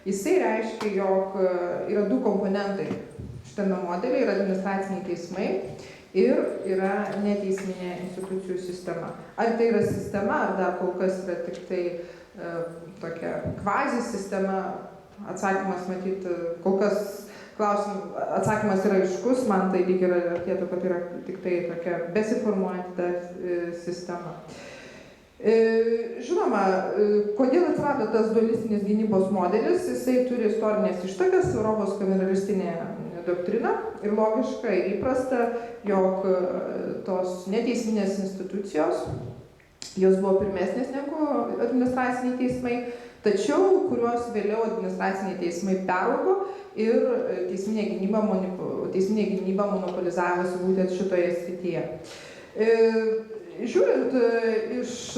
Jisai reiškia, jog yra du komponentai šitame modelyje, yra administraciniai teismai ir yra neteisminė institucijų sistema. Ar tai yra sistema, ar dar kol kas yra tik tai tokia kvazi sistema, atsakymas matyt, kol kas atsakymas yra aiškus, man tai lyg yra artėtų, kad yra tik tai tokia besiformuojanti sistema. Žinoma, kodėl atsirado tas dualistinis gynybos modelis, jisai turi istorinės ištakas, Europos kameralistinė doktrina ir logiška ir įprasta, jog tos neteisminės institucijos, jos buvo pirmesnės negu administraciniai teismai, tačiau kuriuos vėliau administraciniai teismai peraugo ir teisminė gynyba monopolizavosi būtent šitoje srityje. Žiūrint iš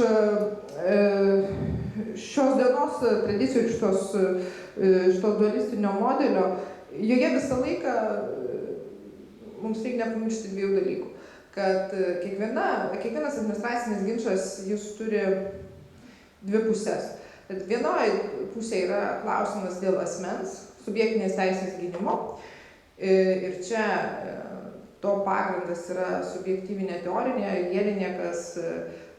šios dienos tradicijų ir šito dualistinio modelio, joje visą laiką mums reikia nepamiršti dviejų dalykų. Kad kiekvienas administracinis ginčas jis turi dvi pusės. Vienoje pusėje yra klausimas dėl asmens, subjektinės teisės gynimo. Ir čia to pagrindas yra subjektyvinė teorinė, Jeliniekas,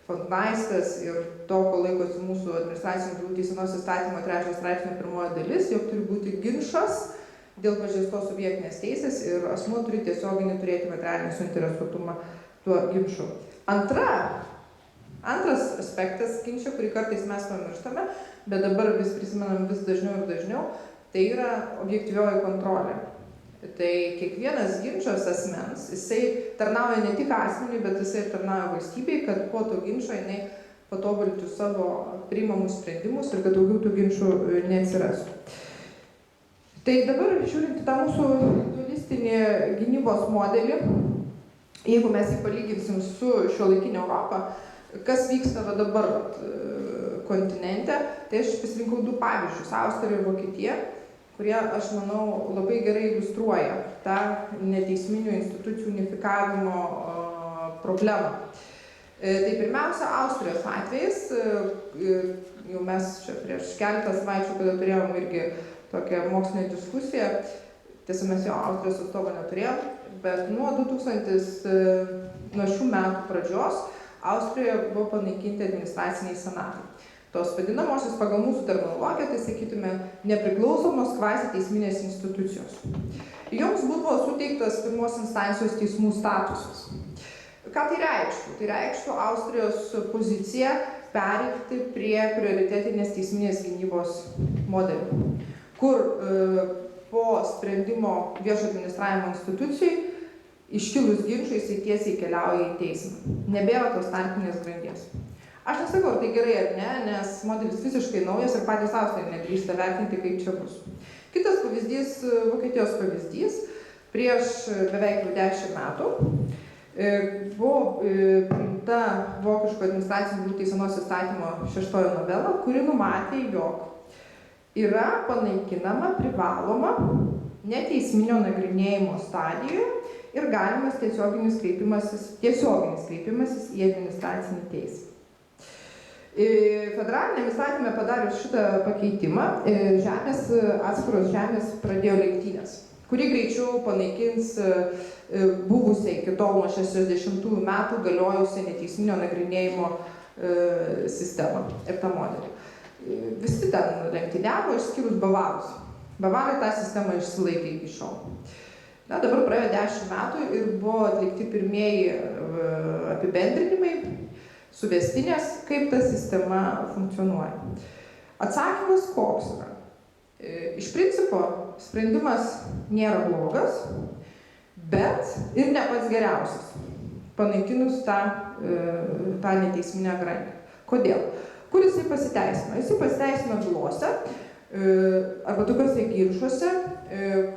Fontnaistas ir to, ko laikosi mūsų administracinių bylų teisenos įstatymo 3 straipsnio 1 dalis, jog turi būti ginčas dėl pažeistos subjektinės teisės ir asmuo turi tiesioginį turėti materialinį suinteresuotumą tuo ginču. Antras aspektas ginčio, kurį kartais mes pamirštame, bet dabar vis prisimenam vis dažniau ir dažniau, tai yra objektyvioji kontrolė. Tai kiekvienas ginčas asmens, jisai tarnauja ne tik asmeniui, bet jisai ir tarnauja valstybei, kad po to ginčo jinai patobulintų savo priimamus sprendimus ir kad daugiau tų ginčų neatsirastų. Tai dabar žiūrint į tą mūsų dualistinį gynybos modelį, jeigu mes jį palyginsim su šiuolaikinė Europa, kas vyksta dabar kontinente, tai aš pasirinkau du pavyzdžius, Austrija ir Vokietija, kurie, aš manau, labai gerai iliustruoja tą neteisminių institucijų unifikavimo problemą. Tai pirmiausia, Austrijos atvejis, jau mes čia prieš keletą savaičių, kada turėjom irgi tokią mokslinę diskusiją, tiesa mes jo Austrijos atstovo neturėjom, bet nuo šių metų pradžios Austrijoje buvo panaikinti administraciniai senatai. Tos vadinamosios pagal mūsų terminologiją, tai sakytume, nepriklausomos kvazi teisminės institucijos. Joms buvo suteiktas pirmos instancijos teismų statusas. Ką tai reikštų? Tai reikštų Austrijos poziciją pereiti prie prioritetinės teisminės gynybos modelių, kur po sprendimo viešo administravimo institucijai iškilus ginčui jisai tiesiai keliauja į teismą. Nebėra tos tarpinės grandies. Aš nesakau, ar tai gerai ar ne, nes modelis visiškai naujas ir patys Austrai nedrįsta vertinti, kaip čia bus. Kitas pavyzdys, Vokietijos pavyzdys, prieš beveik 10 metų buvo priimta vokiško administracinių bylų teisenos įstatymo 6 novela, kuri numatė, jog yra panaikinama privaloma neteisminio nagrinėjimo stadijoje ir galimas tiesioginis kreipimasis į administracinį teismą. Federaliniam įstatymė padarius šitą pakeitimą, atskiros žemės pradėjo lenktynės, kuri greičiau panaikins buvusią iki tol nuo 60 metų galiojusią neteisminio nagrinėjimo sistemą ir tą modelį. Visi ten lenktyniavo, išskyrus bavarus. Bavarai tą sistemą išsilaikė iki šiol. Dabar praėjo 10 metų ir buvo atlikti pirmieji apibendrinimai, suvestinės, kaip ta sistema funkcionuoja. Atsakymas koks yra? Iš principo, sprendimas nėra blogas, bet ir ne pats geriausias, panaikinus tą neteisminę grandį. Kodėl? Kur jisai pasiteisino? Jisai pasiteisino bylose arba tokiuose ginčuose,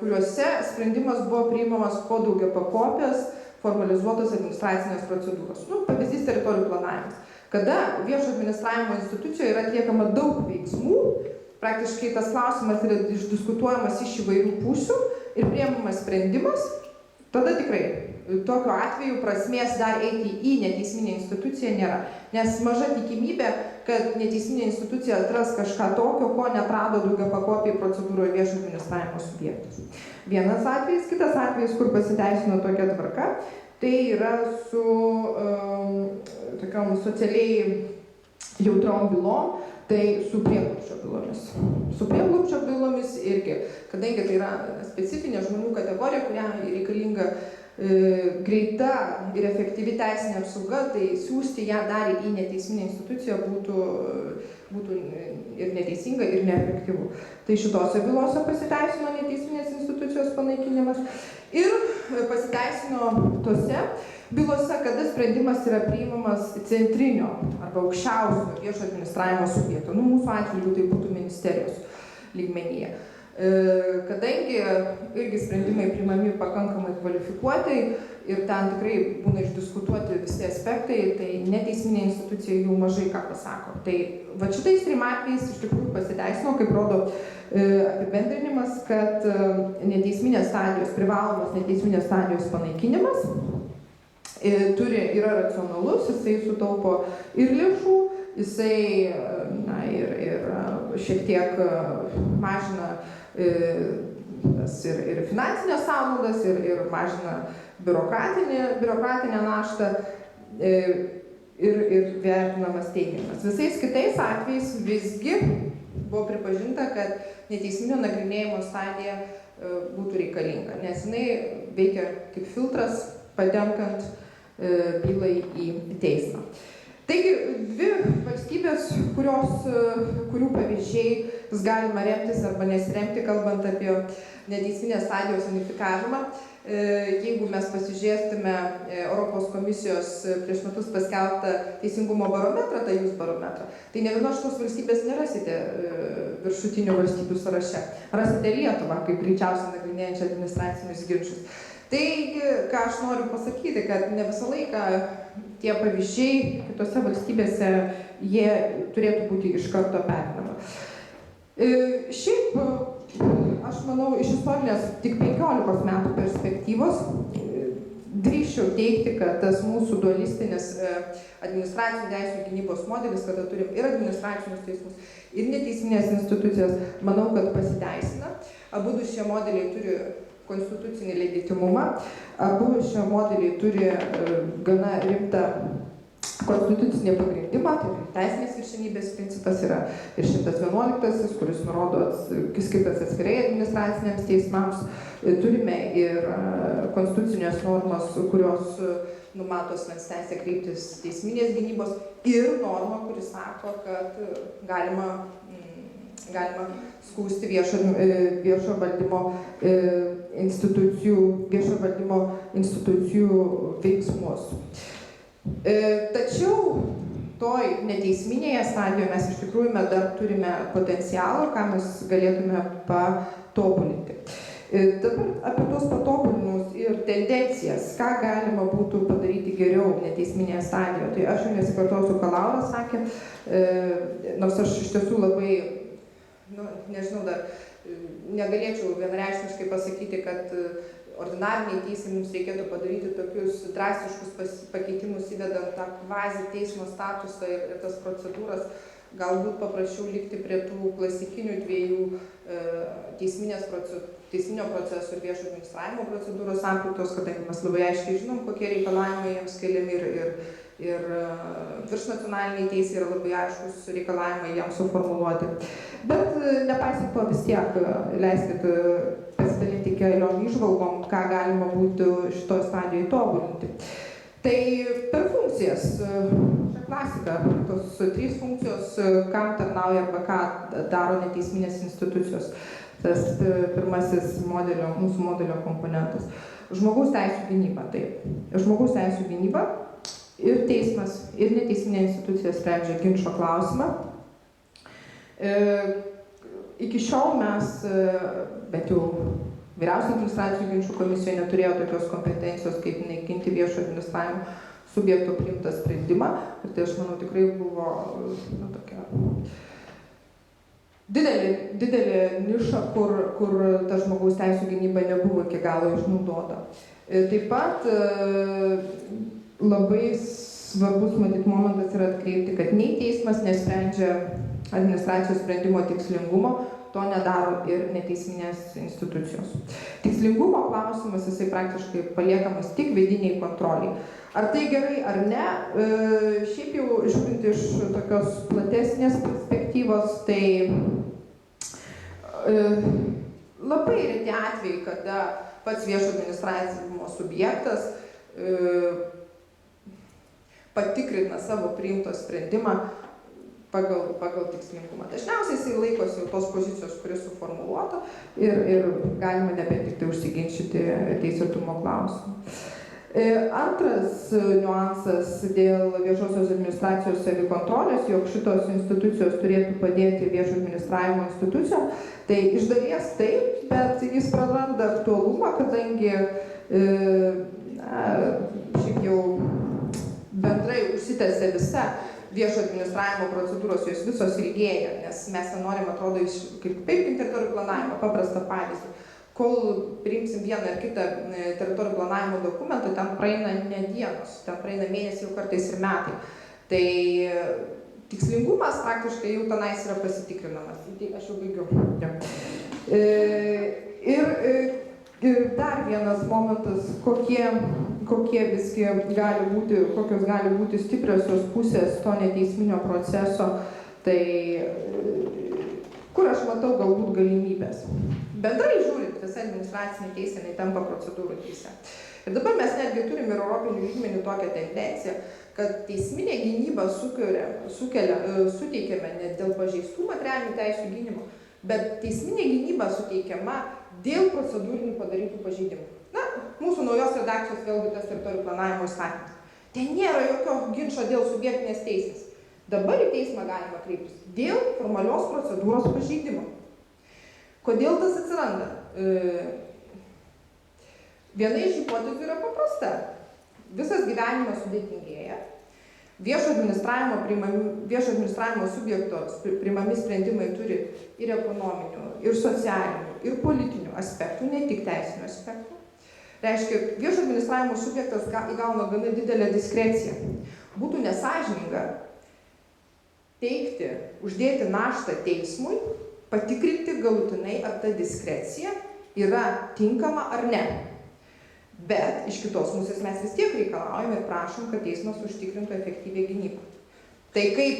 kuriuose sprendimas buvo priimamas po daugiapakopės formalizuotos administracinės procedūros. Pavyzdys teritorijų planavimas. Kada viešo administravimo institucijoje yra atliekama daug veiksmų, praktiškai tas klausimas yra išdiskutuojamas iš įvairių pusių ir priimamas sprendimas, tada tikrai tokiu atveju prasmės dar eiti į neteisminę instituciją nėra, nes maža tikimybė, kad neteisminė institucija atras kažką tokio, ko neatrado daugiapakopiai procedūroje viešo administravimo subjektas. Vienas atvejis, kitas atvejis, kur pasiteisino tokia tvarka, tai yra su tokiom socialiai jautriom bylom, tai su prieglobsčio bylomis. Su prieglobsčio bylomis irgi, kadangi tai yra specifinė žmonių kategorija, kuriam reikalinga greita ir efektyvi teisinė apsauga, tai siūsti ją dar į neteisminę instituciją būtų ir neteisinga, ir neefektyvu. Tai šitose bylose pasiteisino neteisminės institucijos panaikinimas ir pasiteisino tose bylose, kada sprendimas yra priimamas centrinio arba aukščiausio viešo administravimo subjekto. Mūsų atveju tai būtų ministerijos lygmenyje. Kadangi irgi sprendimai priimami pakankamai kvalifikuotai ir ten tikrai būna išdiskutuoti visi aspektai, tai neteisminė institucija jau mažai ką pasako. Tai va šitais trim atvejais iš tikrųjų pasiteisino, kaip rodo apibendrinimas, kad neteisminės stadijos, privalomas neteisminės stadijos panaikinimas yra racionalus, jisai sutaupo ir lėšų, jisai ir šiek tiek mažina ir finansinės sąnaudas, ir mažina biurokratinę naštą ir vertinamas teigiamas. Visais kitais atvejais visgi buvo pripažinta, kad neteisminio nagrinėjimo stadija būtų reikalinga, nes jinai veikia kaip filtras patenkant bylai į teismą. Taigi, dvi valstybės, kurių pavyzdžiais galima remtis arba nesiremti, kalbant apie neteisminės stadijos unifikavimą. Jeigu mes pasižiūrėtume Europos komisijos prieš metus paskelbtą teisingumo barometrą, tai jūs barometrą, tai ne vienos šitos valstybės nerasite viršutinių valstybių sąraše. Rasite Lietuvą, kaip greičiausiai nagrinėjančią administracinius ginčus. Tai, ką aš noriu pasakyti, kad ne visą laiką tie pavyzdžiai kitose valstybėse, jie turėtų būti iš karto pereinama. Šiaip, aš manau, iš istorinės tik 15 metų perspektyvos drįsčiau teigti, kad tas mūsų dualistinis administracinių teisių gynybos modelis, kada turim ir administracinius teismus, ir neteisminės institucijas, manau, kad pasiteisina. Abudu šie modeliai turi konstitucinį legitimumą, abu šie modeliai turi gana rimtą konstitucinį pagrindimą, tai teisinės viršenybės principas yra ir 111, kuris nurodo skirtas atskirai administraciniams teismams. Turime ir konstitucinės normas, kurios numato asmens teisę kreiptis teisminės gynybos, ir norma, kuris sako, kad galima skųsti viešo valdymo institucijų veiksmus. Tačiau toj neteisminėje stadijoje mes iš tikrųjų dar turime potencialą, ką mes galėtume patobulinti. Dabar apie tos patobulinimus ir tendencijas, ką galima būtų padaryti geriau neteisminėje stadijoje. Tai aš jau nesikartosiu, ką Laura sakė, nors aš iš tiesų labai, nežinau, dar negalėčiau vienareikšmiškai pasakyti, kad ordinariniai teismai mums reikėtų padaryti tokius drastiškus pakeitimus, įvedant tą kvazi teismo statusą ir tas procedūras. Galbūt paprašiau likti prie tų klasikinių dviejų teisminio proceso ir viešo administravimo procedūros sampratos, kadangi mes labai aiškiai žinom, kokie reikalavimai jiems keliami ir viršnacionaliniai teisė yra labai aiškus reikalavimai jiems suformuluoti. Bet nepaisant to vis tiek leiskit pasidalinti keliom įžvalgom, ką galima būtų šitoj stadijoje tobulinti. Tai per funkcijas, čia klasika, tos trys funkcijos, kam tarnauja arba ką daro neteisminės institucijos. Tas pirmasis mūsų modelio komponentas. Žmogaus teisių gynyba, taip. Žmogaus teisių gynyba ir teismas, ir neteisminė institucija sprendžia ginčo klausimą. Iki šiol mes, bent jau Vyriausioji administracinių ginčų komisija neturėjo tokios kompetencijos, kaip naikinti viešo administravimo subjekto priimtą sprendimą. Ir tai, aš manau, tikrai buvo tokia didelė niša, kur ta žmogaus teisių gynyba nebuvo iki galo išnaudota. Taip pat labai svarbus matyt momentas yra atkreipti, kad nei teismas nesprendžia administracijos sprendimo tikslingumo, to nedaro ir neteisminės institucijos. Tikslingumo klausimas jisai praktiškai paliekamas tik vidiniai kontroliai. Ar tai gerai ar ne, šiaip jau žiūrint iš tokios platesnės perspektyvos, tai labai reti atvejai, kada pats viešo administravimo subjektas patikrina savo priimtą sprendimą pagal tikslingumą. Dažniausiai jisai laikosi jau tos pozicijos, kuris suformuluota ir galima nebent tik tai užsiginčyti teisėtumo klausimą. Antras niuansas dėl viešosios administracijos savikontrolės, jog šitos institucijos turėtų padėti viešo administravimo institucijom, tai iš dalies taip, bet jis praranda aktualumą, kadangi šiaip jau bendrai užsitęsia visa viešo administravimo procedūros, jos visos ilgėja, nes mes nenorim, atrodo, kaip teritorijų planavimo, paprastą pavyzdį. Kol priimsim vieną ar kitą teritorijų planavimo dokumentą, ten praeina ne dienos, ten praeina mėnesiai, jau kartais ir metai. Tai tikslingumas praktiškai jau tenais yra pasitikrinamas. Tai aš jau baigiu. Ir dar vienas momentas, kokie visgi gali būti, kokios gali būti stipriosios pusės to neteisminio proceso, tai kur aš matau galbūt galimybės. Bendrai žiūrint, visa administracinė teisė, jinai tampa procedūrų teise. Ir dabar mes netgi turim ir europinių lygmenių tokią tendenciją, kad teisminė gynyba suteikiame ne dėl pažeistų materialinių teisių gynimo, bet teisminė gynyba suteikiama dėl procedūrinių padarytų pažeidimų. Na, mūsų naujos redakcijos vėlgi tas teritorijų planavimo įstatymas. Ten nėra jokio ginčo dėl subjektinės teisės. Dabar į teismą galima kreiptis dėl formalios procedūros pažeidimo. Kodėl tas atsiranda? Viena iš hipotezių yra paprasta. Visas gyvenimas sudėtingėja. Viešo administravimo subjekto priimami sprendimai turi ir ekonominių, ir socialinių, ir politinių aspektų, ne tik teisinių aspektų. Reiškia, viešo administravimo subjektas įgauna gana didelę diskreciją. Būtų nesąžininga teikti, uždėti naštą teismui, patikrinti galutinai, ar ta diskrecija yra tinkama ar ne. Bet iš kitos pusės mes vis tiek reikalaujame ir prašom, kad teismas užtikrintų efektyvią gynybą. Tai kaip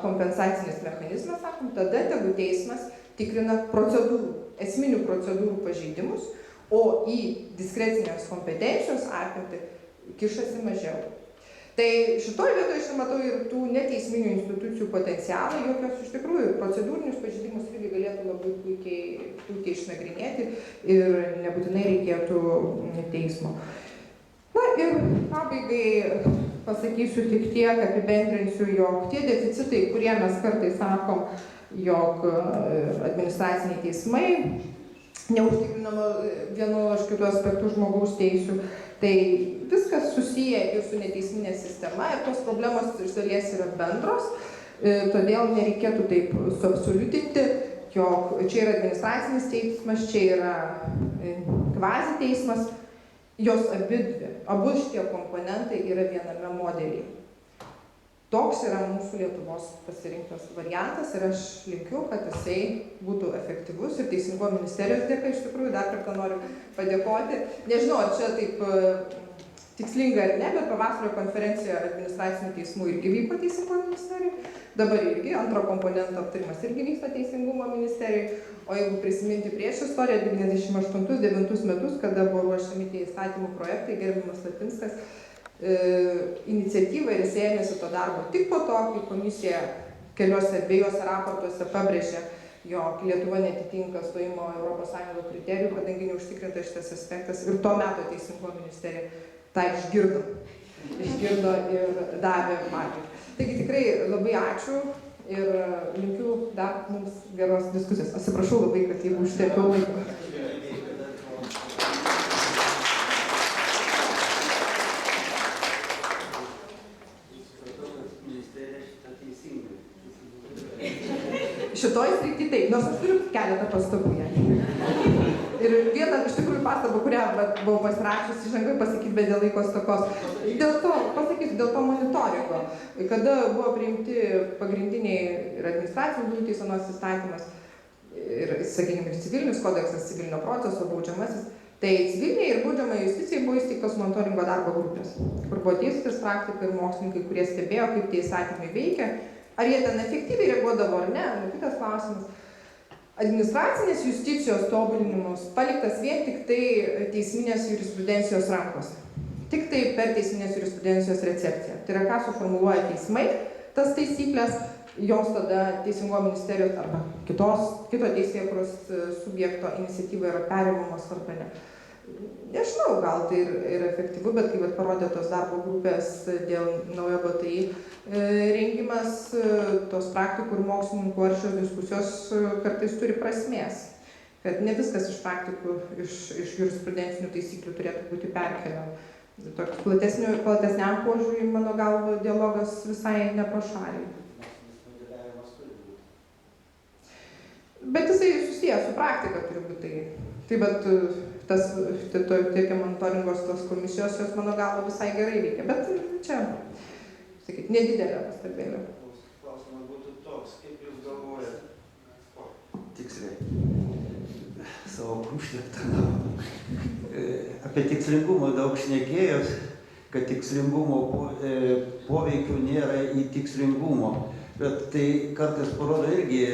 kompensacinis mechanizmas, sakom, tada tegu teismas tikrina esminių procedūrų pažeidimus, o į diskrecinės kompetencijos apimtį kišasi mažiau. Tai šitoj vietoje aš matau ir tų neteisminių institucijų potencialą, jokios iš tikrųjų procedūrinius pažeidimus irgi galėtų labai puikiai išnagrinėti ir nebūtinai reikėtų teismo. Na ir pabaigai pasakysiu tik tiek, apibendrinsiu, jog tie deficitai, kurie mes kartais sakom, jog administraciniai teismai neužtikrinama vienu ar kitu aspektu žmogaus teisių, tai viskas susiję ir su neteisminė sistema ir tos problemos iš dalies yra bendros, todėl nereikėtų taip suabsoliutinti, jog čia yra administracinis teismas, čia yra kvazi teismas, jos abu šitie komponentai yra viename modelyje. Toks yra mūsų Lietuvos pasirinktas variantas ir aš linkiu, kad jisai būtų efektyvus ir Teisingumo ministerijos dėka iš tikrųjų dar kartą noriu padėkoti. Nežinau, ar čia taip tikslinga ar ne, bet pavasario konferencija administracinių teismų irgi vyko Teisingumo ministerijoje. Dabar irgi antro komponento aptarimas irgi vyksta Teisingumo ministerijoje. O jeigu prisiminti prieš istoriją 98-99 metus, kada buvo ruošiami tie įstatymų projektai, gerbiamas Lapinskas iniciatyvą ir jis ėmėsi to darbo tik po to, kai komisija dviejose raportuose pabrėžė, jog Lietuva netitinka stojimo Europos Sąjungos kriterijų, kadangi neužtikrinta šitas aspektas ir to meto Teisingumo ministerija tą išgirdo ir davė pavyzdį. Taigi tikrai labai ačiū ir linkiu dar mums geros diskusijos. Atsiprašau labai, kad jeigu užtėpiau laiko. Šitoj srity taip, nors aš turiu keletą pastabų. Ir vieną iš tikrųjų pastabą, kurią buvau pasirašęs įžangai pasakyti, bet dėl laiko stokos. Dėl to, pasakysiu, dėl to monitoringo. Kada buvo priimti pagrindiniai ir administracinių bylų teisenos įstatymas, ir, sakykime, ir civilinis kodeksas, civilinio proceso, baudžiamasis, tai civilinė ir baudžiama justicijai buvo įsteigtos monitoringo darbo grupės, kur buvo teisės praktikai ir mokslininkai, kurie stebėjo, kaip tie įstatymai veikia, ar jie ten efektyviai reaguodavo ar ne, kitas klausimas. Administracinės justicijos tobulinimus paliktas vien tik tai teisminės jurisprudencijos rankose. Tik tai per teisminės jurisprudencijos recepciją. Tai yra, ką suformuluoja teismai, tas taisyklės, joms tada Teisingumo ministerijos arba kito teisėkūros subjekto iniciatyva yra perimamos arba ne. Nežinau, gal tai ir efektyvu, bet kaip parodė tos darbo grupės dėl naujo BTI rengimas, tos praktikų ir mokslininkų aršios diskusijos kartais turi prasmės. Kad ne viskas iš praktikų, iš jurisprudencinių taisyklių turėtų būti perkeliama. Toks platesniam požiūriui, mano galva, dialogas visai ne pro šalį. Bet jisai susijęs su praktika turi būti. Tai bet tiek monitoringos tos komisijos, jos mano galva visai gerai veikia. Bet čia, sakyt, nedidelė pastabėlė. Klausimas būtų toks, kaip jūs galvojate? Tiksliai. Savo kumštį aptarnavau. Apie tikslingumą daug šnekėjos, kad tikslingumo poveikių nėra į tikslingumo. Bet tai kartais parodo irgi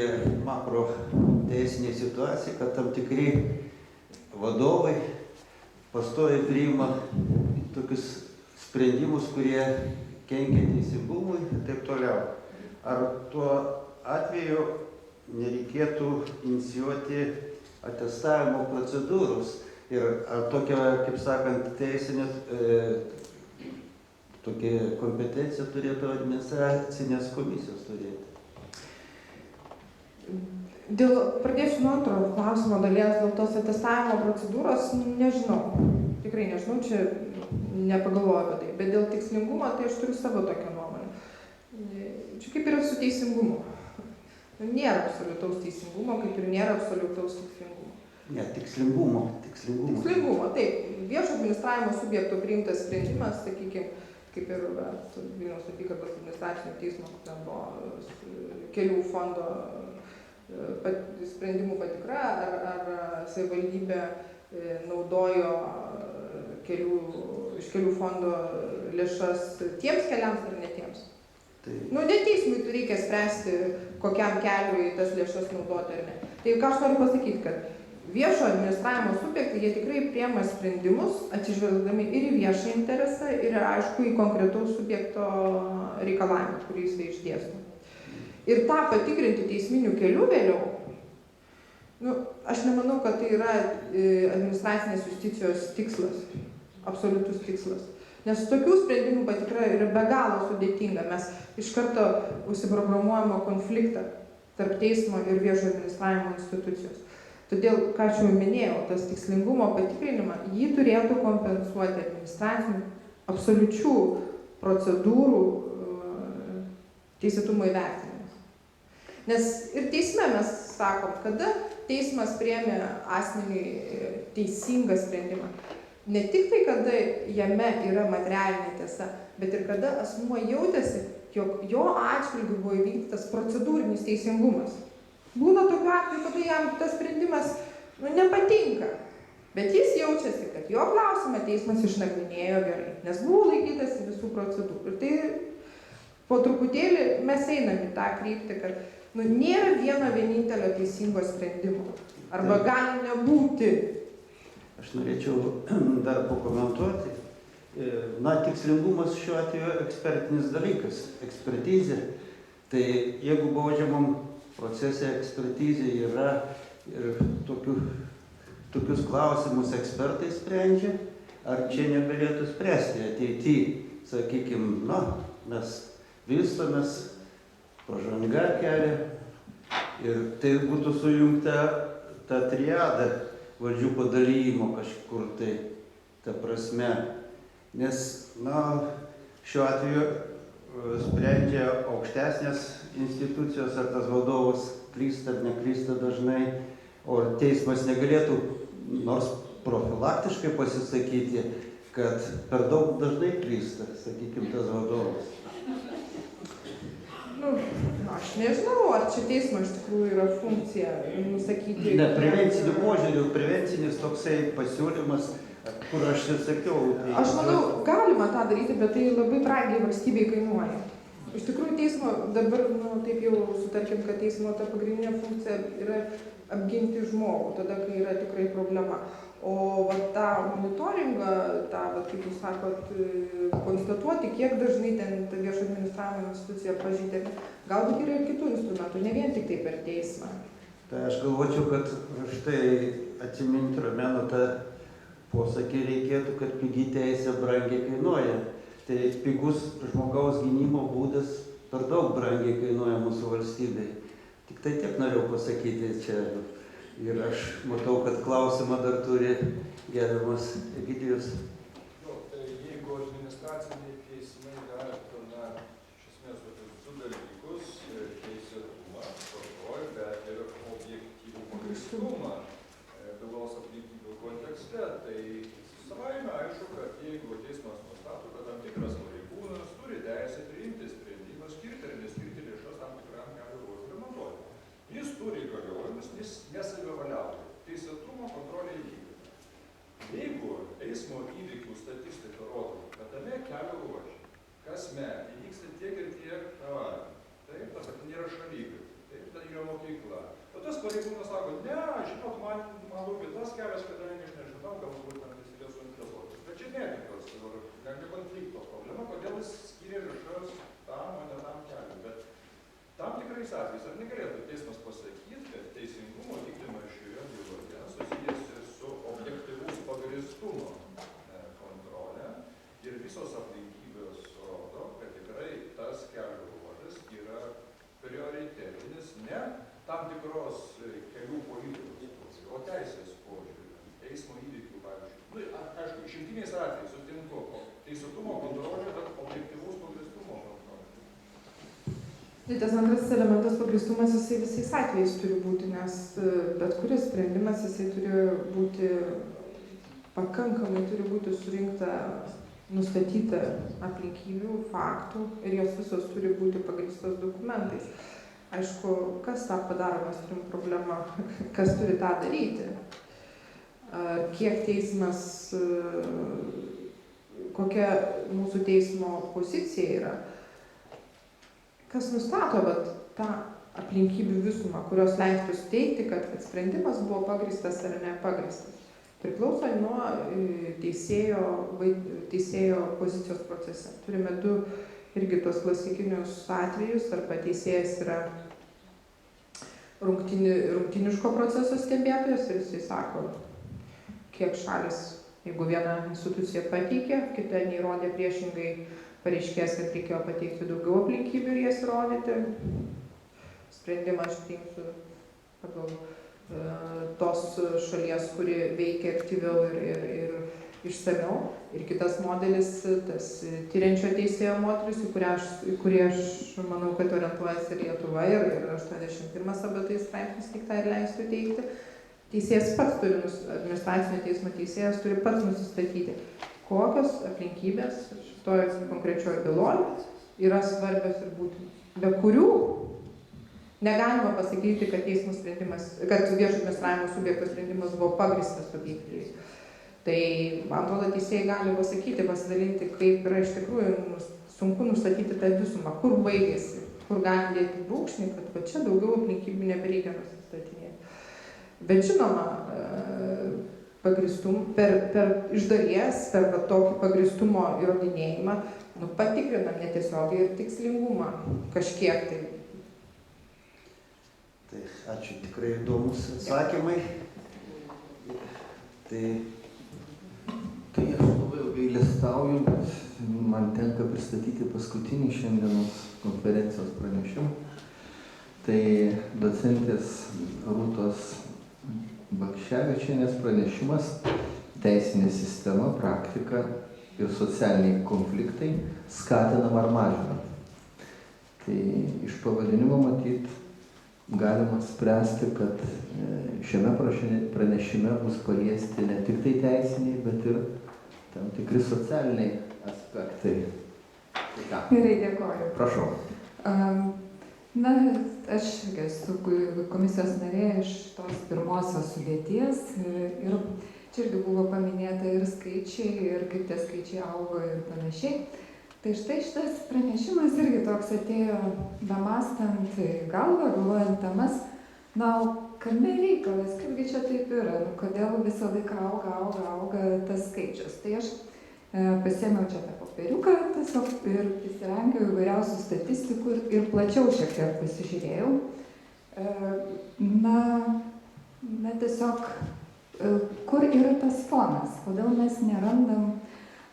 makro teisinė situacija, kad tam tikri vadovai pastoviai priima tokius sprendimus, kurie kenkia teisingumui ir taip toliau. Ar tuo atveju nereikėtų inicijuoti atestavimo procedūros ir ar tokia, kaip sakant, teisinė tokia kompetencija turėtų administracinės komisijos turėti? Pradėsiu nuo antro klausimo dalies, dėl tos atestavimo procedūros, nežinau. Tikrai nežinau, čia nepagalvoju apie tai. Bet dėl tikslingumo, tai aš turiu savo tokią nuomonę. Čia kaip yra su teisingumu. Nėra absoliutaus teisingumo, kaip ir nėra absoliutaus tikslingumo. Ne, tikslingumo. Tikslingumo, taip. Viešo administravimo subjekto priimtas sprendimas, sakykime, kaip ir Vilniaus apygardos administracinio teismo, ten buvo kelių fondo sprendimų patikra, ar savivaldybė naudojo iš kelių fondo lėšas tiems keliams ar ne tiems. Nu, ne teismui reikia spręsti, kokiam keliui tas lėšas naudoti ar ne. Tai ką aš noriu pasakyti, kad viešo administravimo subjektai, jie tikrai priema sprendimus, atsižvelgdami ir į viešą interesą, ir aišku, į konkretaus subjekto reikalavimą, kurį jis išdėsto. Ir tą patikrinti teisminių kelių vėliau, aš nemanau, kad tai yra administracinės justicijos tikslas, absoliutus tikslas. Nes tokių sprendimų patikra yra be galo sudėtinga. Mes iš karto užsiprogramuojame konfliktą tarp teismo ir viešo administravimo institucijos. Todėl, ką aš jau minėjau, tas tikslingumo patikrinimą, jį turėtų kompensuoti administracinių absoliučių procedūrų teisėtumo įvertinimas. Nes ir teisme mes sakom, kada teismas priėmė asmeniui teisingą sprendimą. Ne tik tai, kada jame yra materialinė tiesa, bet ir kada asmuo jautėsi, jog jo atžvilgiu buvo įvykdytas procedūrinis teisingumas. Būna tokiu atveju, kada jam tas sprendimas nepatinka, bet jis jaučiasi, kad jo klausimą teismas išnagrinėjo gerai, nes buvo laikytasi visų procedūrų. Ir tai po truputėlį mes einam į tą kryptį, kad nėra vieno vienintelio teisingo sprendimo. Arba gali nebūti. Aš norėčiau dar pakomentuoti. Tikslingumas šiuo atveju ekspertinis dalykas, ekspertizė. Tai jeigu baudžiamam procese ekspertizė yra ir tokius klausimus ekspertai sprendžia, ar čia negalėtų spręsti ateityje, sakykime, mes vystomės, pažanga kelia ir tai būtų sujungta ta triada valdžių padalymo kažkur tai, ta prasme. Nes, šiuo atveju sprendžia aukštesnės institucijos, ar tas vadovas klysta ar neklysta dažnai, o teismas negalėtų, nors profilaktiškai pasisakyti, kad per daug dažnai klysta, sakykime, tas vadovas. Nu, aš nežinau, ar čia teismo iš tikrųjų yra funkcija nusakyti. Ne, prevencinių požiūrių, prevencinis toksai pasiūlymas, kur aš ir sakiau. Aš manau, galima tą daryti, bet tai labai brangiai valstybei kainuoja. Iš tikrųjų, teismo dabar, taip jau sutarkim, kad teismo ta pagrindinė funkcija yra apginti žmogų, tada, kai yra tikrai problema. O tą monitoringą, kaip jūs sakot, konstatuoti, kiek dažnai ten ta viešo administravimo institucija pažeidė, galbūt yra ir kitų instrumentų, ne vien tik tai per teismą. Tai aš galvočiau, kad štai atsiminti Romeno tą posakį reikėtų, kad pigi teisė brangiai kainuoja. Tai pigus žmogaus gynimo būdas per daug brangiai kainuoja mūsų valstybei. Tik tai tiek norėjau pasakyti čia. Ir aš matau, kad klausimą dar turi gerbiamas Egidijus. Tai jeigu administraciniai teismai vertina iš esmės tokius du dalykus, teisėtumą, tvarkoj, bet ir objektyvų pagrįstumą bylos aplinkybių kontekste, tai savaime aišku, kad jeigu teismas nustato, kad tam tikras pareigūnas turi teisę priimti sprendimą, skirti ar neskirti lėšas tam tikram kelio ruožui remontuoti. Jis turi įgaliojimus, jis nesavivaliauja. Teisėtumo kontrolė įvykdyta. Jeigu eismo įvykių statistika rodo, kad tame kelio ruože kasmet įvyksta tiek ir tiek avarijų, taip, tas nėra šalygai, taip, ten yra mokykla. O tas pareigūnas sako, ne, žinot, man rūpi tas kelias, kadangi aš nežinau, galbūt tam teisėlės suinteresuotas. Bet čia netikas, ne konflikto problema, kodėl jis skiria lėšas tam, o ne tam keliui. Bet tam tikrais atvejais, ar negalėtų teismas pasakyti, kad teisingumo vykdymas šioje byloje susijęs su objektyvaus pagrįstumo kontrolė ir visos aplinkybės rodo, kad tikrai tas kelio ruožas yra prioritetinis ne tam tikros kelių politikos, o teisės požiūrį, eismo įvykių pavyzdžiui. Aišku, išimtiniais atvejais sutinku, teisėtumo kontrolė, bet objektyvaus pagrįstumo kontrolė. Tai tas antrasis elementas pagrįstumas, jisai visais atvejais turi būti, nes bet kuris sprendimas, jisai turi būti pakankamai, turi būti surinkta, nustatyta aplinkybių, faktų ir jos visos turi būti pagrįstos dokumentais. Aišku, kas tą padaro, mes turim problemą, kas turi tą daryti. Kiek teismas, kokia mūsų teismo pozicija yra. Kas nustato tą aplinkybių visumą, kurios leistų suteikti, kad sprendimas buvo pagrįstas ar nepagrįstas. Priklauso nuo teisėjo pozicijos procese. Turime du irgi tos klasikinius atvejus, arba teisėjas yra rungtiniško proceso stebėtojas ir jisai sako, kiek šalis, jeigu viena institucija pateikė, kita neįrodė priešingai, pareiškės, kad reikėjo pateikti daugiau aplinkybių ir jas įrodyti. Sprendimą aš priimsiu pagal tos šalies, kuri veikia aktyviau ir išsamiau. Ir kitas modelis, tas tyriančio teisėjo modelis, į kurį aš manau, kad orientuojasi ir Lietuva, ir 81 apie tai straipsnis tik tą ir leistų teikti. Teisėjas pats turi, administracinio teismo teisėjas turi pats nusistatyti, kokios aplinkybės šitoje konkrečioje byloje yra svarbios ir būtinos, be kurių negalima pasakyti, kad teismo sprendimas, kad viešo administravimo subjekto sprendimas buvo pagrįstas objektyviai. Tai, man atrodo, teisėjai gali pasakyti, pasidalinti, kaip yra iš tikrųjų sunku nustatyti tą visumą, kur baigėsi, kur gali dėti brūkšnį, kad va čia daugiau aplinkybių nebereikia nusistatinėti. Bet žinoma, iš dalies, per tokį pagrįstumo įrodinėjimą, patikrinam netiesiogiai ir tikslingumą kažkiek tai. Tai ačiū, tikrai įdomus atsakymai. Tai aš labai gailestauju, bet man tenka pristatyti paskutinį šiandienos konferencijos pranešimą. Tai docentės Rūtos Bakševičienės pranešimas teisinė sistema, praktika ir socialiniai konfliktai skatinama ar mažinama. Tai iš pavadinimo matyt galima spręsti, kad šiame pranešime bus paliesti ne tik tai teisiniai, bet ir tam tikri socialiniai aspektai. Tai ką? Gerai, dėkoju. Prašau. Na, aš esu komisijos narė iš tos pirmosios sudėties ir čia irgi buvo paminėta ir skaičiai, ir kaip tie skaičiai augo ir panašiai. Tai štai šitas pranešimas irgi toks atėjo bemastant galvą, galvojant temas, na, o kame reikalas, kaipgi čia taip yra, nu, kodėl visą laiką auga tas skaičius. Tai aš pasiėmiau čia tą popieriuką tiesiog ir įsirankiau įvairiausių statistikų ir plačiau šiek tiek pasižiūrėjau. Na tiesiog, kur yra tas fonas, kodėl mes nerandam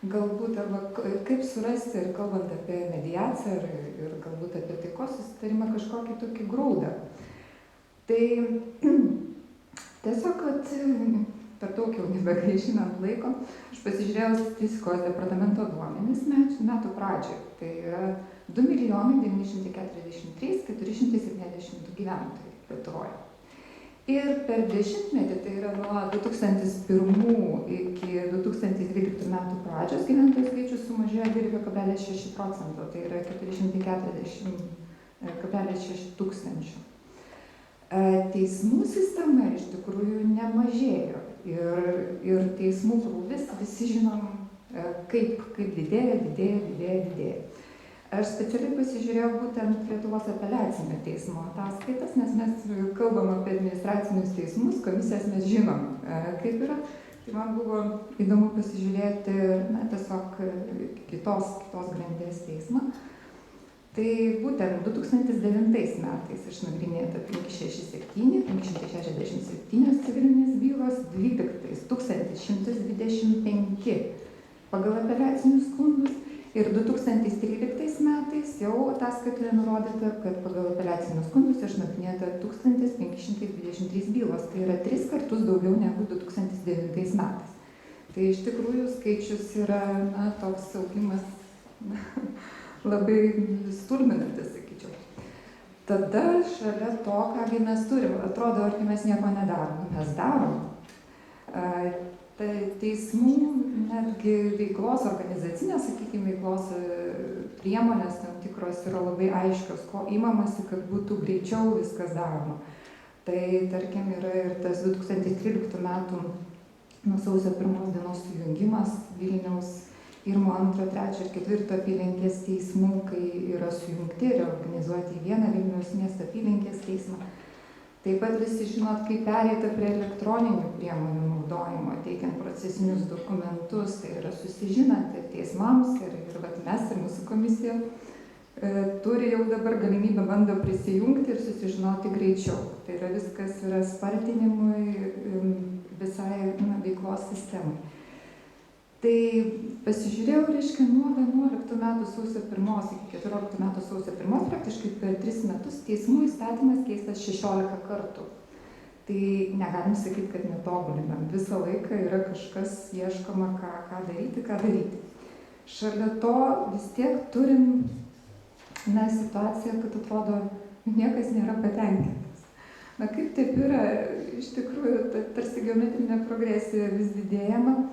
galbūt, arba kaip surasti, ir kalbant apie mediaciją ir galbūt apie taikos susitarimą, kažkokį tokį grūdą. Tai tiesiog, kad per daug jau nebegaišinant laiko, aš pasižiūrėjau statistikos departamento duomenis metų pradžioje. Tai yra 2 943 472 gyventojai Lietuvoje. Ir per dešimtmetį, tai yra nuo 2001 iki 2012 metų pradžios, gyventojų skaičius sumažėjo 12,6%, tai yra 440,6 tūkstančių. Teismų sistema iš tikrųjų nemažėjo ir teismų krūvis visi žinom, kaip didėja. Aš specialiai pasižiūrėjau būtent Lietuvos apeliacinio teismo ataskaitas, nes mes kalbam apie administracinius teismus, komisijas mes žinom, kaip yra. Tai man buvo įdomu pasižiūrėti, na, tiesiog kitos grandies teismą. Tai būtent 2009 metais išnagrinėta 567 civilinės bylos, 12 125 pagal apeliacinius skundus ir 2013 metais jau ataskaitoje nurodyta, kad pagal apeliacinius skundus išnagrinėta 1523 bylos, tai yra 3 kartus daugiau negu 2009 metais. Tai iš tikrųjų skaičius yra, na, toks augimas labai stulbinantis, sakyčiau. Tada šalia to, kągi mes turim, atrodo, argi mes nieko nedarom. Mes darom. Tai teismų netgi veiklos, organizacinės, sakykime, veiklos priemonės tam tikros yra labai aiškios, ko imamasi, kad būtų greičiau viskas daroma. Tai, tarkim, yra ir tas 2013 metų nuo sausio 1 dienos sujungimas Vilniaus 1, 2, 3 ir 4 apylinkės teismų, kai yra sujungti ir organizuoti į vieną Vilniaus miesto apylinkės teismą. Taip pat visi žinot, kaip pereita prie elektroninių priemonių naudojimo, teikiant procesinius dokumentus, tai yra susižinant ir teismams, ir mes, ir mūsų komisija turi jau dabar galimybę bando prisijungti ir susižinoti greičiau. Tai yra viskas yra spartinimui visai veiklos sistemai. Tai pasižiūrėjau, reiškia, nuo 11 metų sausio 1 iki 14 metų sausio 1, praktiškai per 3 metus teismų įstatymas keistas 16 kartų. Tai negalim sakyti, kad netobulinam. Visą laiką yra kažkas ieškoma, ką daryti. Šalia to vis tiek turim situaciją, kad atrodo, niekas nėra patenkintas. Na kaip taip yra, iš tikrųjų, tarsi geometrinė progresija vis didėjama.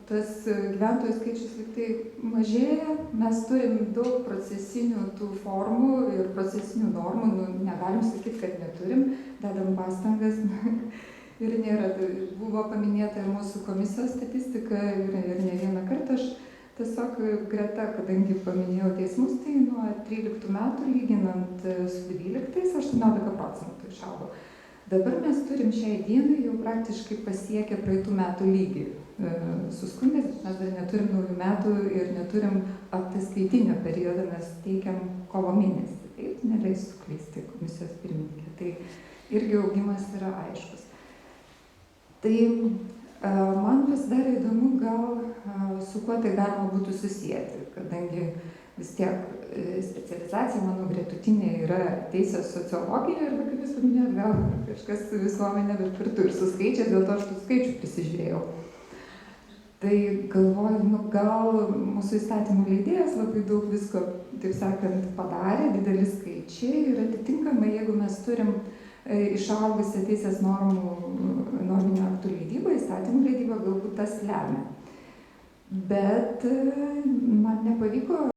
Tas gyventojų skaičius liktai mažėja, mes turim daug procesinių tų formų ir procesinių normų, negalim sakyti, kad neturim, dedam pastangas ir nėra. Buvo paminėta ir mūsų komisijos statistika ir ne vieną kartą aš tiesiog greta, kadangi paminėjau teismus, tai nuo 13 metų lyginant su 12, 18% išaugo. Dabar mes turim šiai dienai jau praktiškai pasiekę praeitų metų lygį su skundais, bet mes dar neturim naujų metų ir neturim ataskaitinio periodo, mes teikiam kovo mėnesį. Taip, neleisiu suklysti komisijos pirmininkė. Tai irgi augimas yra aiškus. Tai man pasidarė įdomu, gal su kuo tai galima būtų susijęti, kadangi vis tiek specializacija mano gretutinė yra teisės sociologija ir, kaip jūs paminėjot, gal kažkas su visuomenė, bet kartu ir su skaičiais, dėl to aš tų skaičių prisižiūrėjau. Tai galvoju, gal mūsų įstatymų leidėjas labai daug visko, taip sakant, padarė, dideli skaičiai ir atitinkamai, jeigu mes turim išaugusią teisės norminių aktų leidybą, įstatymų leidybą, galbūt tas lemia. Bet man nepavyko